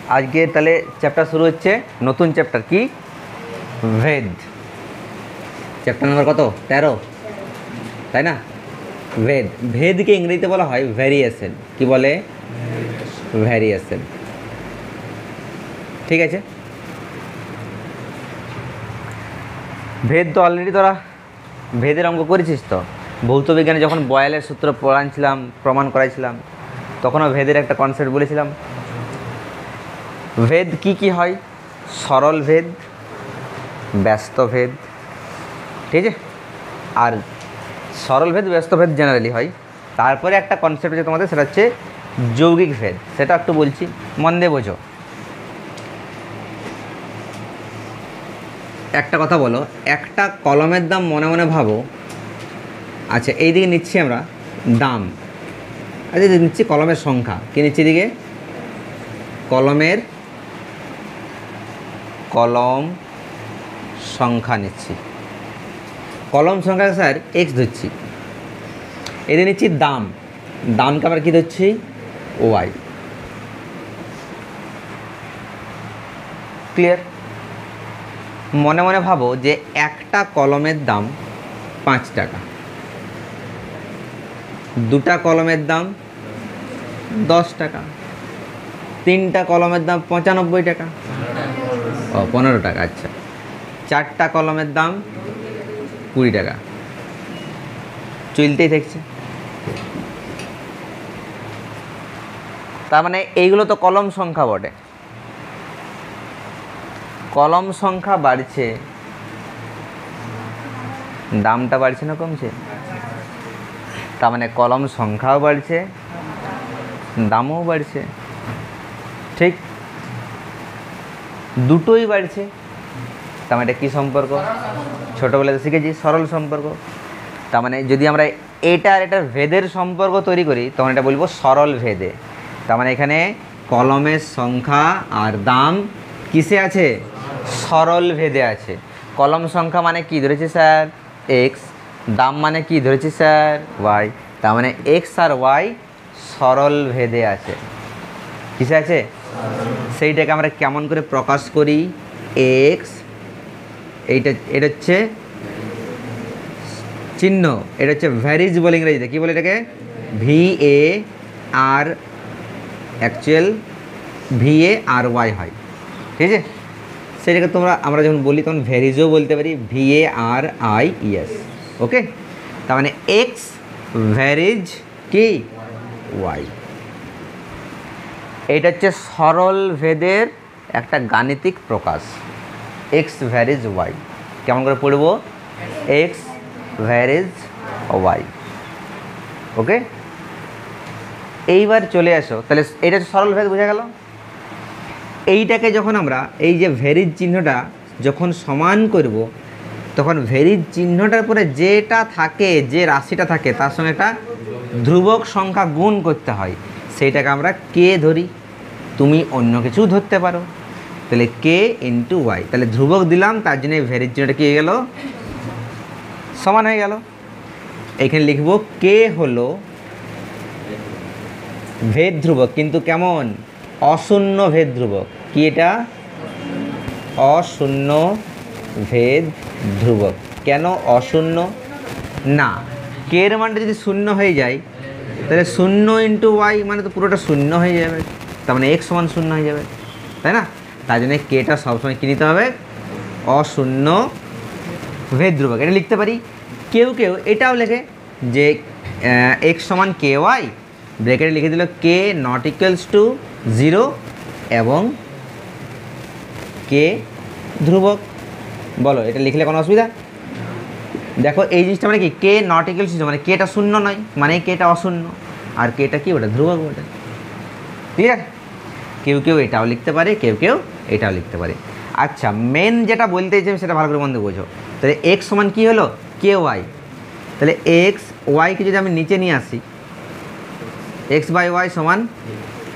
আজকে তাহলে চ্যাপ্টার শুরু হচ্ছে, নতুন চ্যাপ্টার কি? ভেদ। চ্যাপ্টার নাম্বার কত? 13, তাই না? ভেদ। ভেদকে ইংরেজিতে বলা হয় ভ্যারিয়েশন। কি বলে? ভ্যারিয়েশন। ঠিক আছে। ভেদ তো অলরেডি তোরা ভেদের অঙ্ক করেছিস তো। ভৌত বিজ্ঞানে যখন বয়েলের সূত্র পড়াচ্ছিলাম, প্রমাণ করাইছিলাম, তখনও ভেদের একটা কনসেপ্ট বলেছিলাম। ভেদ কি কি হয়? সরল ভেদ, ব্যস্ত ভেদ, ঠিক আছে? আর সরল ভেদ, ব্যস্ত ভেদ জেনারেলি হয়। তারপরে একটা কনসেপ্ট আছে তোমাদের, সেটা হচ্ছে যৌগিক ভেদ। সেটা একটু বলছি, মন দিয়ে বোঝো। একটা কথা বলো, একটা কলমের দাম মনে মনে ভাবো। আচ্ছা, এই দিকে নিচ্ছি আমরা দাম, আচ্ছা নিচ্ছি কলমের সংখ্যা। কি নিচ্ছি এদিকে? কলম সংখ্যা নিচ্ছি। কলম সংখ্যা স্যার এক্স ধরছি। এদিকে নিচ্ছি দাম, দামকে আমরা কী ধরছি? ওয়াই। ক্লিয়ার? মনে মনে ভাবো যে একটা কলমের দাম 5 টাকা, দুটা কলমের দাম 10 টাকা, তিনটা কলমের দাম 95 টাকা, 15 টাকা। আচ্ছা, চারটা কলমের দাম 20 টাকা। চলতেই থাকছে। তার মানে এইগুলো তো কলম সংখ্যা বটে। কলম সংখ্যা বাড়ছে, দামটা বাড়ছে না কমছে? তার মানে কলম সংখ্যাও বাড়ছে, দামও বাড়ছে। ঠিক, দুটোই বাড়ছে। তার মানে এটা কী সম্পর্ক? ছোটোবেলাতে শিখেছি, সরল সম্পর্ক। তার মানে যদি আমরা এটা আর এটার ভেদের সম্পর্ক তৈরি করি, তখন এটা বলবো সরল ভেদে। তার মানে এখানে কলমের সংখ্যা আর দাম কিসে আছে? সরল ভেদে আছে। কলম সংখ্যা মানে কি ধরেছি স্যার? এক্স। দাম মানে কি ধরেছি স্যার? ওয়াই। তার মানে এক্স আর ওয়াই সরল ভেদে আছে। কিসে আছে? সেইটাকে আমরা কেমন করে প্রকাশ করি? এক্স, এটা হচ্ছে চিহ্ন, এটা হচ্ছে ভ্যারিজ বলে ইংরেজিতে। কী বলে এটাকে? VAR, অ্যাকচুয়াল VARY হয়। ঠিক আছে? সেটাকে আমরা যখন বলি তখন ভ্যারিজও বলতে পারি, VARIES। ওকে? তার মানে এক্স ভ্যারিজ কি? ওয়াই। এটা হচ্ছে সরল ভেদের একটা গাণিতিক প্রকাশ। X varies Y. কেমন করে পড়ব? X varies y. ওকে? এইবার চলে আসো, তাহলে এটা হচ্ছে সরল ভেদ, বোঝা গেল? এইটাকে যখন আমরা এই যে ভ্যারিজ চিহ্নটা যখন সমান করব, তখন ভ্যারিজ চিহ্নটার পরে যেটা থাকে, যে রাশিটা থাকে, তার সঙ্গে একটা ধ্রুবক সংখ্যা গুণ করতে হয়। সেইটাকে আমরা কে ধরি। তুমি অন্য কিছু ধরতে পারো। তাহলে কে ইন্টু ওয়াই। তাহলে ধ্রুবক দিলাম, তার জন্য এই ভ্যারিজ চিহ্নটা কী হয়ে গেল? সমান হয়ে গেল। এখানে লিখব কে হলো ভেদ ধ্রুবক, কিন্তু কেমন? অশূন্য ভেদ ধ্রুবক। কি এটা? অশূন্য ভেদ ধ্রুবক। কেন অশূন্য? না, কে এর মানটা যদি শূন্য হয়ে যায়, তাহলে 0 ইন্টু ওয়াই মানে তো পুরোটা শূন্য হয়ে যাবে। তার মানে এক্স সমান 0 হয়ে যাবে, তাই না? তাই জন্য কেটা সবসময় কী নিতে হবে? অশূন্য ভেদ ধ্রুবক। এটা লিখতে পারি। কেউ এটাও লেখে যে এক্স সমান কে ওয়াই, ব্র্যাকেটে লিখে দিল কে নট ইকুয়ালস টু 0 এবং কে ধ্রুবক। বলো, এটা লিখলে কোনো অসুবিধা? দেখো এই জিনিসটা মানে কি? কে নট ইকুয়ালস টু 0 মানে কেটা শূন্য নয়, মানে কেটা অশূন্য, আর কেটা কি? ওটা ধ্রুবক। ওটা ঠিক আছে? কেউ এটাও লিখতে পারে, কেউ এটাও লিখতে পারে। আচ্ছা, মেন যেটা বলতে চাই সেটা ভালো করে মন দিয়ে বোঝো। তাহলে এক্স সমান কী হলো? কে ওয়াই। তাহলে এক্স ওয়াইকে যদি আমি নিচে নিয়ে আসি, এক্স বাই ওয়াই সমান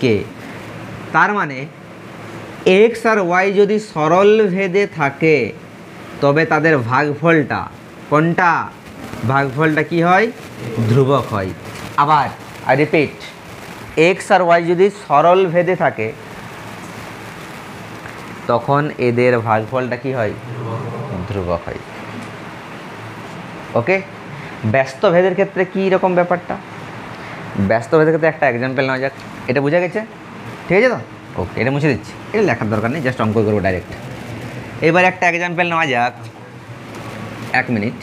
কে। তার মানে এক্স আর ওয়াই যদি সরল ভেদে থাকে, তবে তাদের ভাগফলটা কোনটা? ভাগফলটা কি হয়? ধ্রুবক হয়। আবার আই রিপিট, এক্স আর ওয়াই যদি সরল ভেদে থাকে, তখন এদের ভাগফলটা কি হয়? ধ্রুবক হয়। ওকে, ব্যস্ত ভেদের ক্ষেত্রে কী রকম ব্যাপারটা? ব্যস্ত ভেদের ক্ষেত্রে একটা এক্সাম্পল নেওয়া যাক। এটা বোঝা গেছে? ঠিক আছে তো? ওকে, এটা মুছে দিচ্ছি, এটা লেখার দরকার নেই, জাস্ট অঙ্ক করবো ডাইরেক্ট। এবার একটা এক্সাম্পল নেওয়া যাক, 1 মিনিট।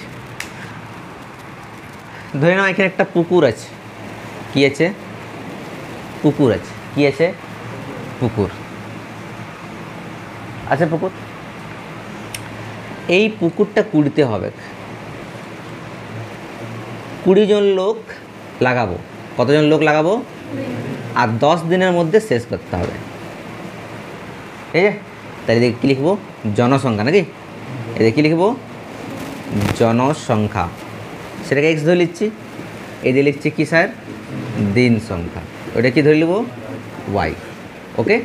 ধরে নাও এখানে একটা পুকুর আছে। কি আছে? পুকুর আছে। কি আছে? পুকুর আছে। পুকুর, এই পুকুরটা কুড়িতে হবে। 20 জন লোক লাগাবো। কতজন লোক লাগাবো? আর 10 দিনের মধ্যে শেষ করতে হবে। ঠিক আছে, তাই এদিকে কী লিখবো? জনসংখ্যা, নাকি? এদিকে কী লিখবো? জনসংখ্যা। সেটাকে এক্স ধরে লিখছি। এদিকে লিখছি কি স্যার? দিন সংখ্যা। ওটা কি ধরে লিখবো? ওয়াই। ওকে,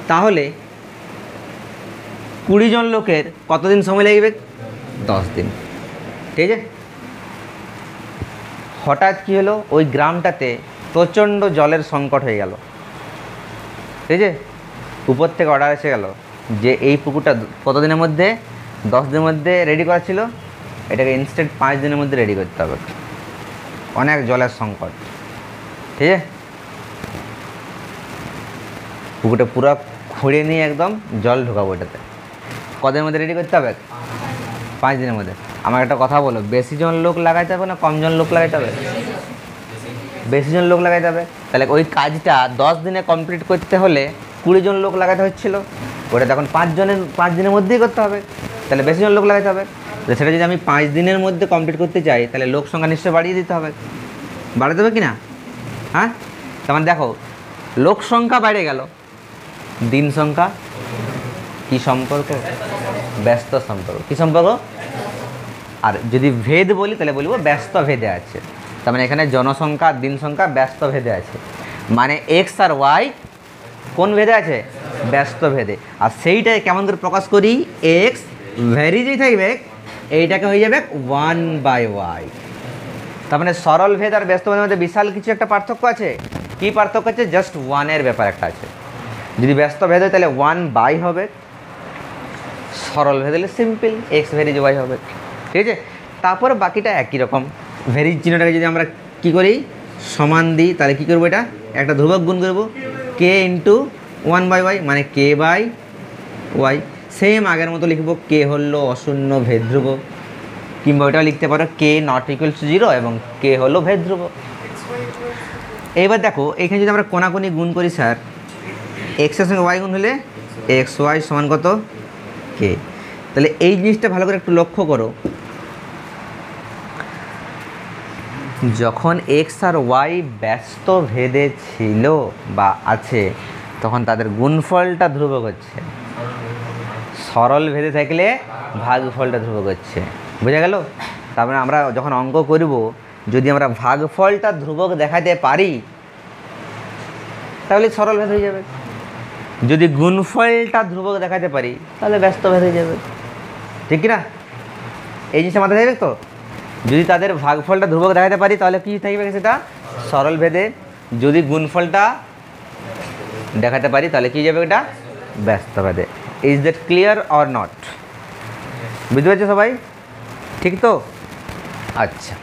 তাহলে 20 জন লোকের কতদিন সময় লাগবে? 10 দিন। ঠিক আছে, হঠাৎ কী হলো? ওই গ্রামটাতে প্রচণ্ড জলের সংকট হয়ে গেল। ঠিক আছে, উপর থেকে অর্ডার এসে গেল যে এই পুকুরটা কত দিনের মধ্যে? 10 দিনের মধ্যে রেডি করা ছিল, এটাকে ইনস্ট্যান্ট 5 দিনের মধ্যে রেডি করতে হবে। অনেক জলের সংকট। ঠিক আছে, পুকুরটা পুরো খুঁড়ে নিয়ে একদম জল ঢোকাবো এটাতে। কদিনের মধ্যে রেডি করতে হবে? 5 দিনের মধ্যে। আমার একটা কথা বলো, বেশি জন লোক লাগাইতে হবে না কম জন লোক লাগাইতে হবে? বেশি জন লোক লাগাইতে হবে। তাহলে ওই কাজটা 10 দিনে কমপ্লিট করতে হলে 20 জন লোক লাগাতে হচ্ছিল, ওটা তখন 5 দিনের মধ্যেই করতে হবে। তাহলে বেশি জন লোক লাগাইতে হবে। সেটা যদি আমি 5 দিনের মধ্যে কমপ্লিট করতে চাই, তাহলে লোক সংখ্যা নিশ্চয়ই বাড়িয়ে দিতে হবে। বাড়াতে হবে কি না? হ্যাঁ, তার মানে দেখো, লোক সংখ্যা বেড়ে গেল, দিন সংখ্যা কি সম্পর্ক? ব্যস্ত সম্পর্ক। কি সম্পর্ক? আর যদি ভেদ বলি তাহলে বলবো ব্যস্ত ভেদে আছে। তার মানে এখানে জনসংখ্যা দিন সংখ্যা ব্যস্ত ভেদে আছে। মানে এক্স আর ওয়াই কোন ভেদে আছে? ব্যস্ত ভেদে। আর সেইটাই কেমন করে প্রকাশ করি? এক্স ভ্যারি যেই থাকবে এইটাকে হয়ে যাবে 1/y। তার মানে সরল ভেদ আর ব্যস্ত ভেদের মধ্যে বিশাল কিছু একটা পার্থক্য আছে। কী পার্থক্য আছে? জাস্ট 1-এর ব্যাপার একটা আছে। যদি ব্যস্ত ভেদ হয় তাহলে 1/, হবে। সরল ভেদ হলে সিম্পল এক্স ভ্যারিজ ওয়াই হবে। ঠিক আছে, তারপরে বাকিটা একই রকম। ভ্যারিজ চিহ্নটাকে যদি আমরা কী করি? সমান দিই, তাহলে কী করবো? এটা একটা ধ্রুবক গুণ করবো, কে ইন্টু 1/y, মানে k/y। সেম আগের মতো লিখবো, কে হলো অশূন্য ভেদ ধ্রুবক, কিংবা ওটাও লিখতে পারো কে নট ইকুয়াল টু 0 এবং কে হলো ভেদ ধ্রুবক। এইবার দেখো, এখানে যদি আমরা কোনাকুনি গুণ করি স্যার, এক্সের সঙ্গে ওয়াই গুণ হলে এক্স ওয়াই সমান কত? কে। তাহলে এই জিনিসটা ভালো করে একটু লক্ষ্য করো, যখন এক্স আর ওয়াই ব্যস্ত ভেদে ছিল বা আছে, তখন তাদের গুণফলটা ধ্রুবক হচ্ছে। সরল ভেদে থাকলে ভাগফলটা ধ্রুবক হচ্ছে। বোঝা গেল? তারপরে আমরা যখন অঙ্ক করব, যদি আমরা ভাগফলটা ধ্রুবক দেখাতে পারি তাহলে সরল ভেদ হয়ে যাবে। যদি গুণফলটা ধ্রুবক দেখাতে পারি তাহলে ব্যস্ত ভেদ হয়ে যাবে। ঠিক কি না? এই জিনিসটা মাথায় থাকবে তো। যদি তাদের ভাগফলটা ধ্রুবক দেখাতে পারি তাহলে কী থাকবে? সেটা সরল ভেদে। যদি গুণফলটা দেখাতে পারি তাহলে কী যাবে? এটা ব্যস্ত ভেদে। Is that clear or not? বুঝতে পারছো সবাই? ঠিক তো? আচ্ছা,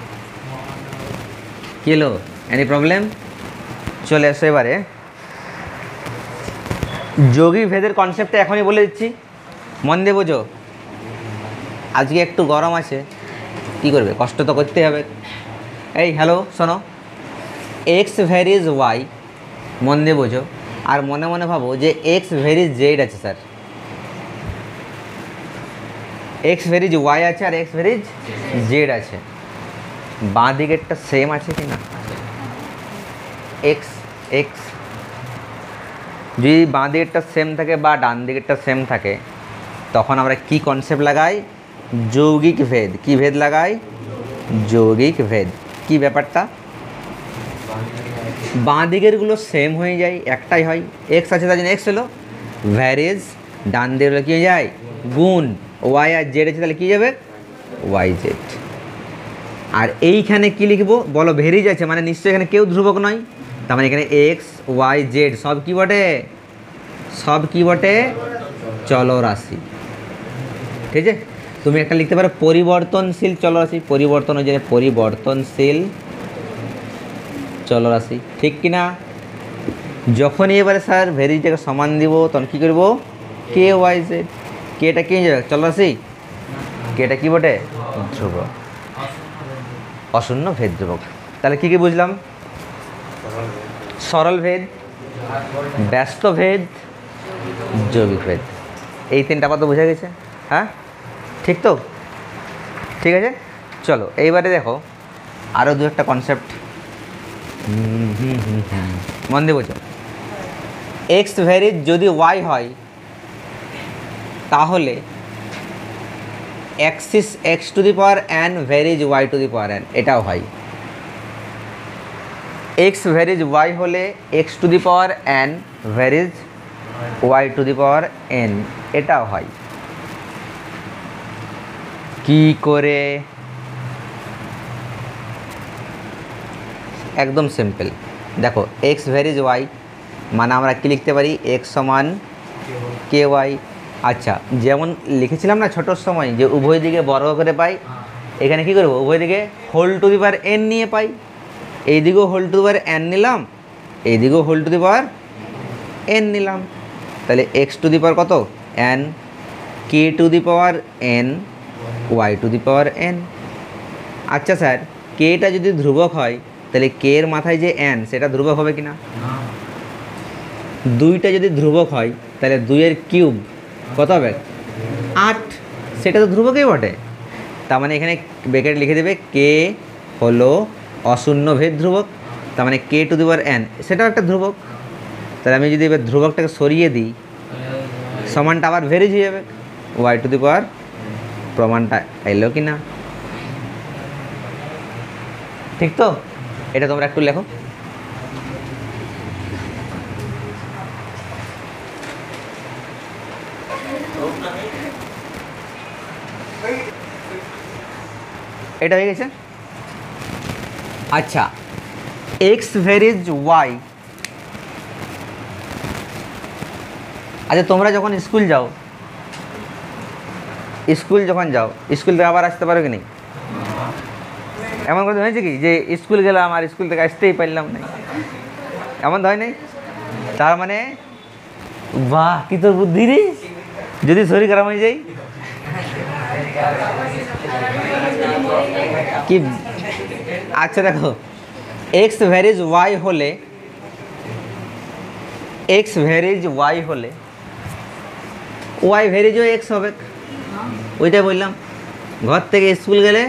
কী হলো? Any problem? চলে আসো এবারে যৌগিক ভেদের কনসেপ্টটা এখনই বলে দিচ্ছি, মন দিয়ে বোঝো। আজকে একটু গরম আছে, কী করবে? কষ্ট তো করতে হবে। এই হ্যালো, শোনো, এক্স ভ্যারিজ ওয়াই, মন দিয়ে বোঝো। আর মনে মনে ভাবো যে এক্স ভ্যারিজ জেড আছে স্যার, এক্স ভ্যারিজ ওয়াই আছে আর এক্স ভ্যারিজ জেড আছে। বাঁ দিকেরটা সেম আছে কি না? এক্স এক্স যদি বাঁ দিকেরটা সেম থাকে বা ডান দিকেরটা সেম থাকে, তখন আমরা কি কনসেপ্ট লাগাই? যৌগিক ভেদ। কি ভেদ লাগাই? যৌগিক ভেদ। কি ব্যাপারটা? বাঁ দিকেরগুলো সেম হয়ে যায়, একটাই হয়। এক্স আছে তার জন্য এক্স হলো ভ্যারিজ, ডান দিকে হলো কী হয়ে যায়? গুণ। ওয়াই আর জেড আছে তাহলে কী যাবে? Y Z. আর এইখানে কি লিখবো বলো? ভ্যারিজ আছে মানে নিশ্চয়ই এখানে কেউ ধ্রুবক নয়। তার মানে এখানে এক্স ওয়াই জেড সব কি বটে? সব কি বটে? চলরাশি। ঠিক আছে, তুমি একটা লিখতে পারো পরিবর্তনশীল চলরাশি, পরিবর্তন হয়ে যায় পরিবর্তনশীল চলরাশি, ঠিক কি না? যখনই এবারে স্যার ভেরিজটাকে সমান দিব তখন কী করবো? কে ওয়াই জেড। কেটা কি হয়ে যাবে? চলরাশি। কেটা কি বটে? ধ্রুবক, অশূন্য ভেদ ধ্রুবক। তাহলে কী কী বুঝলাম? সরল ভেদ, ব্যস্ত ভেদ, যৌগিক ভেদ, এই তিনটা কথা বোঝা গেছে। হ্যাঁ, ঠিক তো? ঠিক আছে, চলো এইবারে দেখো আরও দু একটা কনসেপ্ট মন দিয়ে বোঝো। এক্স ভ্যারিজ যদি ওয়াই হয় তাহলে axis x to the power n varies y to the power n, এটাও হয়। এক্স ভ্যারিজ ওয়াই হলে x to the power n varies y to the power n, এটাও হয়। কি করে? একদম সিম্পল। দেখো এক্স ভ্যারিজ ওয়াই মানে আমরা কি লিখতে পারি? এক্স সমান কে ওয়াই। আচ্ছা, যেমন লিখেছিলাম না ছোটোর সময় যে উভয় দিকে বর্গ করে পাই, এখানে কি করব? উভয় দিকে whole to the power n নিয়ে পাই। এই দিকেও whole to the power n নিলাম, এই দিকেও whole to the power n নিলাম। তাহলে এক্স টু দি পাওয়ার কত? N, k to the power n, y to the power n. আচ্ছা স্যার, কেটা যদি ধ্রুবক হয় তাহলে কে এর মাথায় যে এন সেটা ধ্রুবক হবে কি না? দুইটা যদি ধ্রুবক হয় তাহলে 2 কিউব কত হবে? 8, সেটা তো ধ্রুবকই বটে। তার মানে এখানে ব্র্যাকেট লিখে দেবে কে হলো অশূন্য ভেদ ধ্রুবক, তার মানে কে টু দি পাওয়ার এন সেটাও একটা ধ্রুবক। তাহলে আমি যদি এবার ধ্রুবকটাকে সরিয়ে দিই সমানটা আবার ভেরিজ হয়ে যাবে, ওয়াই টু দি পাওয়ার প্রমাণটা এলো কি না? ঠিক তো? এটা তোমরা একটু লেখো। এটা হয়ে গেছে। আচ্ছা, এক্স ভ্যারিজ ওয়াই। আচ্ছা, তোমরা যখন স্কুল যাও, স্কুল থেকে আবার আসতে পারো কি নেই? এমন কথা হয়েছে কি যে স্কুল গেলাম আর স্কুল থেকে আসতেই পারলাম না? এমন তো হয় নাই? তার মানে বাহ, কি তোর বুদ্ধি রে! যদি শরীর খারাপ হয়ে যায় কি? আচ্ছা দেখো, এক্স ভ্যারিজ ওয়াই হলে ওয়াই ভ্যারিজও এক্স হবে। ওইটাই বললাম, ঘর থেকে স্কুল গেলে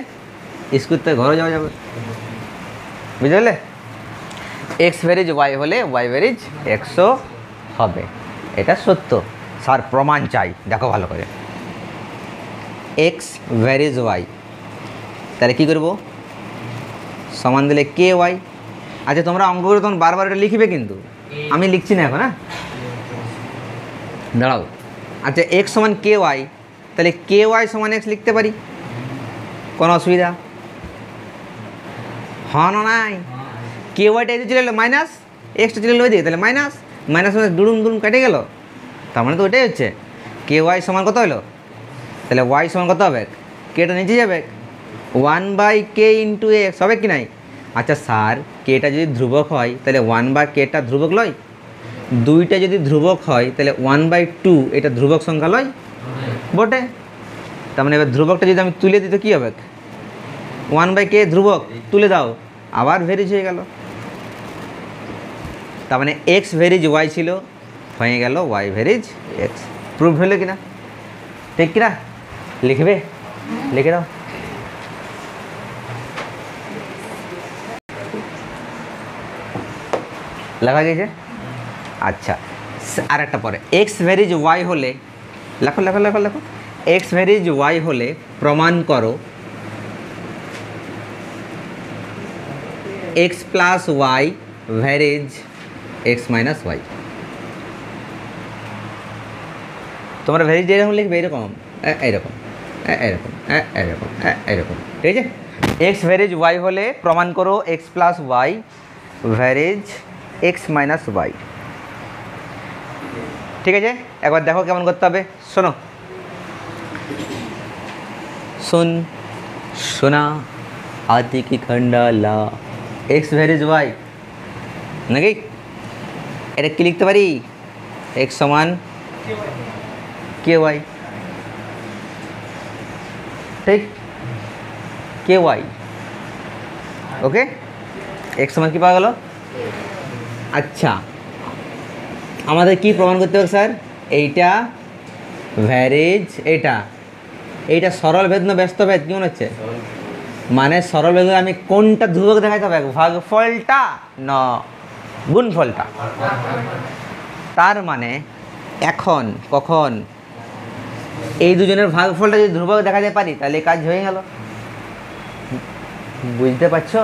স্কুল থেকে ঘরে যাওয়া যাবে, বুঝতে পারলে? এক্স ভ্যারিজ ওয়াই হলে ওয়াই ভ্যারিজ এক্সও হবে, এটা সত্য। স্যার প্রমাণ চাই, দেখো ভালো করে। এক্স ভ্যারিজ ওয়াই, তাহলে কী করবো? সমান দিলে কে ওয়াই। আচ্ছা, তোমরা অঙ্ক করে তখন বারবার এটা লিখবে, কিন্তু আমি লিখছি না এখন। হ্যাঁ, দাঁড়াও। আচ্ছা, এক্স সমান কে ওয়াই, তাহলে কে ওয়াই সমান এক্স লিখতে পারি, কোনো অসুবিধা হ্যাঁ না? নাই, কে ওয়াইটা এদিকে চলে এলো মাইনাস, এক্সটা চলে এলো ওই দিকে, তাহলে মাইনাস মাইনাস মাইনাস দুরুম দুরুম কেটে গেল। তার মানে তো ওইটাই হচ্ছে কে ওয়াই সমান কত হলো? তাহলে ওয়াই সমান কত হবে? কেটা নিচে যাবে, 1/k ইন্টু এক্স হবে কি নাই? আচ্ছা স্যার, কেটা যদি ধ্রুবক হয় তাহলে 1/kটা ধ্রুবক লয়? দুইটা যদি ধ্রুবক হয় তাহলে 1/2 এটা ধ্রুবক সংখ্যা লয় বটে। তার মানে এবার ধ্রুবকটা যদি আমি তুলে দিই তো কী হবে? 1/k ধ্রুবক তুলে দাও, আবার ভেরিজ হয়ে গেল। তার মানে এক্স ভেরিজ ওয়াই ছিল, হয়ে গেল ওয়াই ভেরিজ এক্স। প্রুফ হলো কিনা? ঠিক কিনা? লিখবে, লিখে দাও। লেখা গেছে? আচ্ছা, আর একটা পরে এক্স ভ্যারিজ ওয়াই হলে, লেখো লেখো লেখো লেখো, এক্স ভ্যারিজ ওয়াই হলে প্রমাণ করো x plus y varies x minus y. তোমরা ভ্যারিজ এরকম লিখবে, এরকম এইরকম এইরকম এইরকম এইরকম, ঠিক আছে? এক্স ভ্যারিজ ওয়াই হলে প্রমাণ করো x plus y varies x minus y. ঠিক আছে, একবার দেখো কেমন করতে হবে। শোনো, सुन सुना आती की खंडाला एक्स ভ্যারিজ ওয়াই নাকি, এটা কি লিখতে পারি? এক্স সমান কে ওয়াই, ঠিক, কে ওয়াই। ওকে, এক্স সমান কি পাওয়া গেল? আচ্ছা, আমাদের কি প্রমাণ করতে হবে স্যার? এইটা ভ্যারিজ, এইটা সরল ভেদ না ব্যস্ত ভেদ, কি মনে হচ্ছে? মানে সরল ভেদ আমি কোনটা ধ্রুবক দেখাতে হবে? ভাগফলটা না গুণফলটা। তার মানে এখন কখন এই দুজনের ভাগফলটা যদি ধ্রুবক দেখাতে পারি তাহলে কাজ হয়ে গেল। বুঝতে পারছো?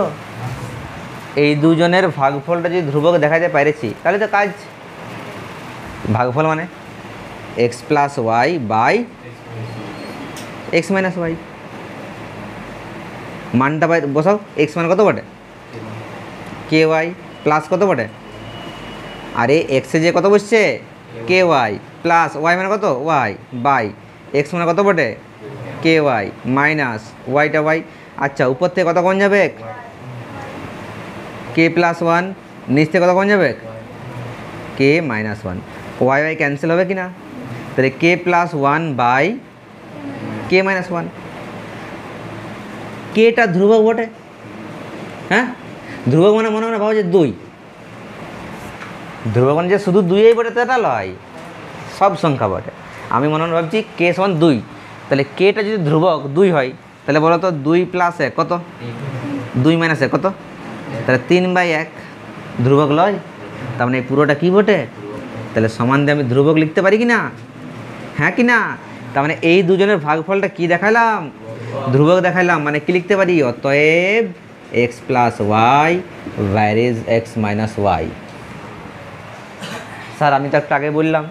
এই দুজনের ভাগফলটা যদি ধ্রুবক দেখাতে পেরেছি তাহলে তো কাজ। ভাগফল মানে x plus y by x minus y, মানটা বসাও। এক্স মান কত বটে? কে ওয়াই প্লাস কত বটে? আরে এক্সে যে কত বসছে? কে ওয়াই প্লাস ওয়াই মানে কত? ওয়াই বাই এক্স মানে কত বটে? কে ওয়াই মাইনাস ওয়াইটা ওয়াই। আচ্ছা, উপর থেকে কত কম যাবে? কে প্লাস ওয়ান, নিচ থেকে কত কম যাবে? K minus one. Y y cancel হবে কি না? তাহলে k plus one by k minus one. কেটা ধ্রুবক বটে, হ্যাঁ ধ্রুবক মানে মনে মনে ভাবো যে দুই, ধ্রুবক মানে যে শুধু দুইই বটে সেটা নয়, সব সংখ্যা বটে। আমি মনে মনে ভাবছি কে সমান দুই, তাহলে কেটা যদি ধ্রুবক দুই হয় তাহলে বলো তো দুই প্লাস এক কত? দুই মাইনাস এক কত? তাহলে 3/1 ধ্রুবক লয়। তার মানে এই পুরোটা কী বটে? তাহলে সমান দিয়ে আমি ধ্রুবক লিখতে পারি কি না? হ্যাঁ কি না? তার মানে এই দুজনের ভাগফলটা কি দেখালাম? ধ্রুবক দেখালাম। মানে কি লিখতে পারি? অতএব x plus y varies x minus y. Sir আমি তো একটু আগে বললাম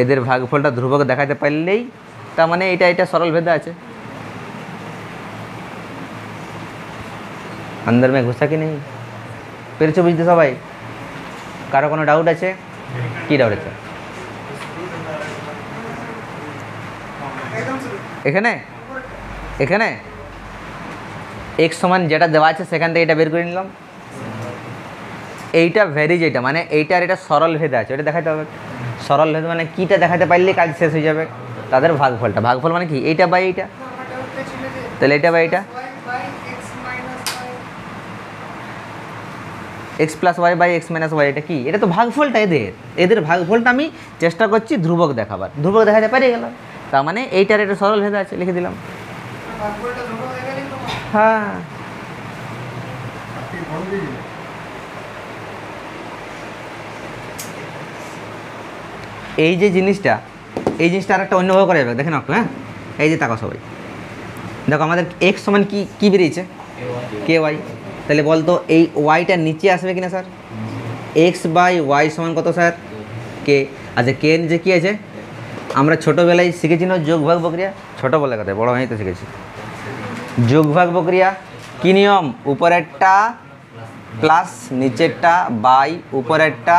এদের ভাগফলটা ধ্রুবক দেখাতে পারলেই তার মানে এটা সরল ভেদে আছে। अंदर में घुसा कि नहीं? পেরেছো বুঝতে সবাই? কারো কোনো ডাউট আছে? কি ডাউট আছে এখানে? এখানে এক্স সমান যেটা দেওয়া আছে সেখান থেকে এটা বের করে নিলাম। এইটা ভ্যারিজ, এটা মানে এইটা আর এটা সরল ভেদে আছে, ওটা দেখাতে হবে। সরল ভেদ মানে কিটা দেখাতে পারলে কাজ শেষ হয়ে যাবে। তাদের ভাগফলটা, ভাগফল মানে কি? এইটা বাই এইটা, তাহলে এটা বাই এটা x plus y by x minus y. এটা কি? এটা তো ভাগফলটা এদের ভাগফলটা আমি চেষ্টা করছি ধ্রুবক দেখাবার, ধ্রুবক দেখাতে পারি গেলাম। তার মানে এইটার এটা সরল ভেদে আছে, লিখে দিলাম। হ্যাঁ, এই যে জিনিসটা আর একটা অন্যভাবে করা যাবে। দেখেন একটু, হ্যাঁ এই যে তাকাও সবাই, দেখো আমাদের এক্স সমান কি বেরিয়েছে? কে ওয়াই। তাহলে বলতো এই ওয়াইটা নিচে আসবে কিনা স্যার? এক্স বাই ওয়াই সমান কত স্যার? কে। আচ্ছা, কে নিচে কী আছে? আমরা ছোটোবেলায় শিখেছি না যোগভাগ প্রক্রিয়া? ছোটোবেলার কথা, বড় হয়েই তো শিখেছি যোগভাগ প্রক্রিয়া। কী নিয়ম? উপরেরটা প্লাস নিচেরটা বাই উপরেরটা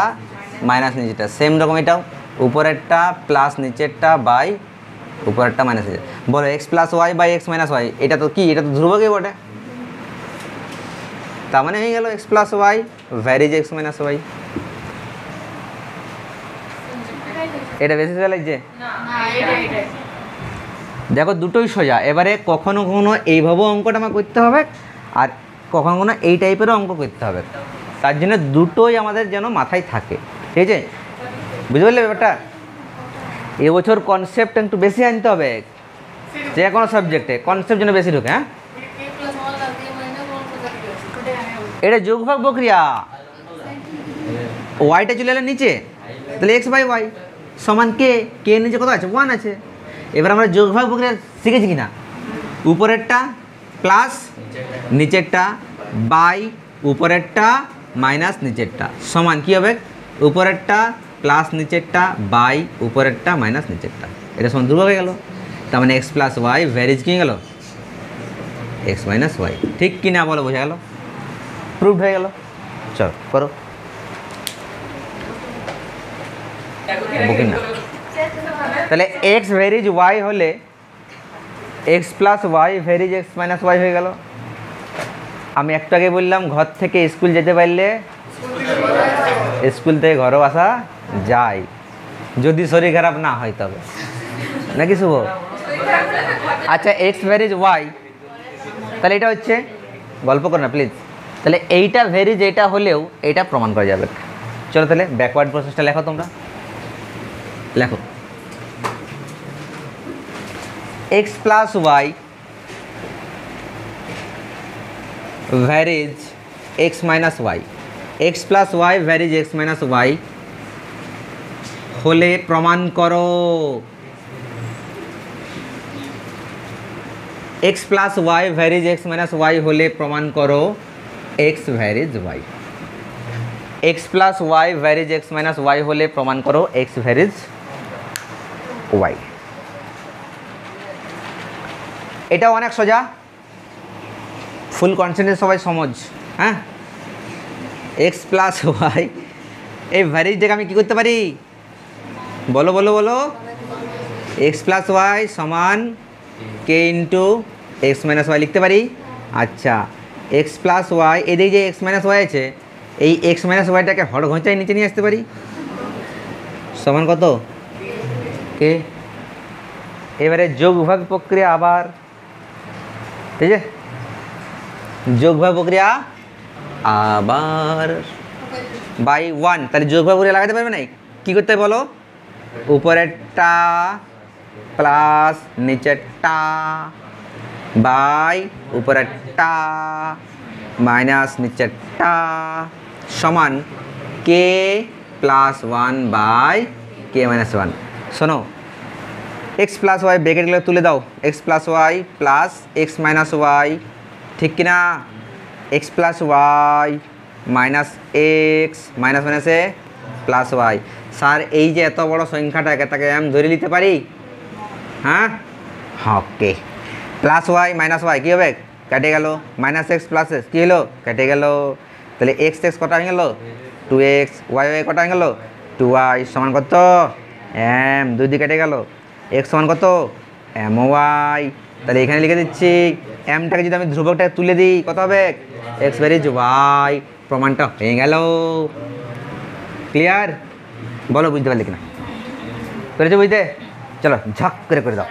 মাইনাস নিচেরটা। সেম রকম এটাও উপরেরটা প্লাস নিচেরটা বাই উপরেরটা মাইনাস নিচের। বলো x plus y by x minus y, এটা তো কি? এটা তো ধ্রুবকই বটে। তার মানে হয়ে গেল x plus y varies x minus y. এটা বেশি সোজা লাগছে? দেখো দুটোই সোজা। এবারে কখনো কখনো এইভাবেও অঙ্কটা আমার করতে হবে, আর কখনো কখনো এই টাইপেরও অঙ্ক করতে হবে। তার জন্য দুটোই আমাদের যেন মাথায় থাকে, ঠিক আছে? বুঝতে পারলে ব্যাপারটা? এবছর কনসেপ্ট একটু বেশি আনতে হবে, যে কোনো সাবজেক্টে কনসেপ্ট যেন বেশি ঢুকে। হ্যাঁ, এটা যোগভাগ প্রক্রিয়া। ওয়াইটা চলে এলে নিচে, তাহলে এক্স বাই ওয়াই সমান কে নিচে কত আছে? 1 আছে। এবার আমরা যোগভাগ প্রক্রিয়া শিখেছি কিনা? উপরেরটা প্লাস নিচেরটা বাই উপরেরটা মাইনাস নিচেরটা সমান কী হবে? উপরেরটা প্লাস নিচেরটা বাই উপরেরটা মাইনাস নিচেরটা। এটা সমান ধ্রুবক হয়ে গেল। তার মানে এক্স প্লাস ওয়াই ভ্যারিজ কী গেল? X minus y. ঠিক কি না বলো? বোঝা গেল? প্রুভড হয়ে গেল। চলো করো। বুকিং না। তাহলে এক্স ভ্যারিজ ওয়াই হলে x plus y varies x minus y হয়ে গেল। আমি একটু আগে বললাম ঘর থেকে স্কুল যেতে পারলে স্কুল থেকে ঘরও আসা যায়, যদি শরীর খারাপ না হয় তবে, নাকি শুভ? আচ্ছা, এক্স ভ্যারিজ ওয়াই, তাহলে এটা হচ্ছে, গল্প করো না প্লিজ, তাহলে এইটা ভ্যারিজ এটা হলেও এটা প্রমাণ করা যাবে। চলো তাহলে ব্যাকওয়ার্ড প্রসেসটা লেখো, তোমরা লেখো। X plus y varies x minus y, x plus y varies x minus y হলে প্রমাণ করো। X plus y varies x minus y হলে প্রমাণ করো x varies y. X plus y varies x minus y হলে প্রমাণ করো x varies Y. এটাও অনেক সোজা, ফুল কনসেন্ট্রেট সবাই সমঝ। হ্যাঁ, এক্স প্লাস ওয়াই এই ভ্যারিজটাকে আমি কী করতে পারি? বলো বলো বলো। এক্স প্লাস ওয়াই সমান কে ইন্টু এক্স মাইনাস ওয়াই লিখতে পারি। আচ্ছা, এক্স প্লাস ওয়াই, এদিকে যে এক্স মাইনাস ওয়াই আছে, এই এক্স মাইনাস ওয়াইটাকে হর ঘঞ্চায় নিচে নিয়ে আসতে পারি, সমান কত? কে। এবারে যোগ ভাগ প্রক্রিয়া আবার, ঠিক আছে, যোগ ভাগ প্রক্রিয়া আবার বাই ওয়ান, তাহলে যোগ ভাগ প্রক্রিয়া লাগাতে পারবে না? কী করতে হবে বলো? উপরেরটা প্লাস নিচেরটা বাই উপরেরটা মাইনাস নিচেরটা সমান k plus one by k minus one. শোনো, এক্স প্লাস ওয়াই ব্র্যাকেটগুলো তুলে দাও, x plus y plus x minus y, ঠিক কিনা? X plus y minus x, minus মাইনাসে প্লাস ওয়াই। স্যার এই যে এত বড় সংখ্যাটাকে তাকে আমি ধরে নিতে পারি? হ্যাঁ, ওকে। প্লাস ওয়াই মাইনাস ওয়াই কী হবে? কেটে গেল। মাইনাস এক্স প্লাস এক্স কী হলো? কেটে গেল। তাহলে এক্স এক্স কটা হয়ে গেল? 2x, ওয়াই ওয়াই কটা হয়ে গেল? 2y সমান কত? এম, দুই দিকে কেটে গেল। এক্স সমান কত? M y. তাহলে এখানে লিখে দিচ্ছি, এমটাকে যদি আমি ধ্রুবকটাকে তুলে দিই কত হবে? X varies y. প্রমাণটা হয়ে গেল। ক্লিয়ার? বলো বুঝতে পারলে কিনা? পেরেছো বুঝতে? চলো ঝক করে দাও।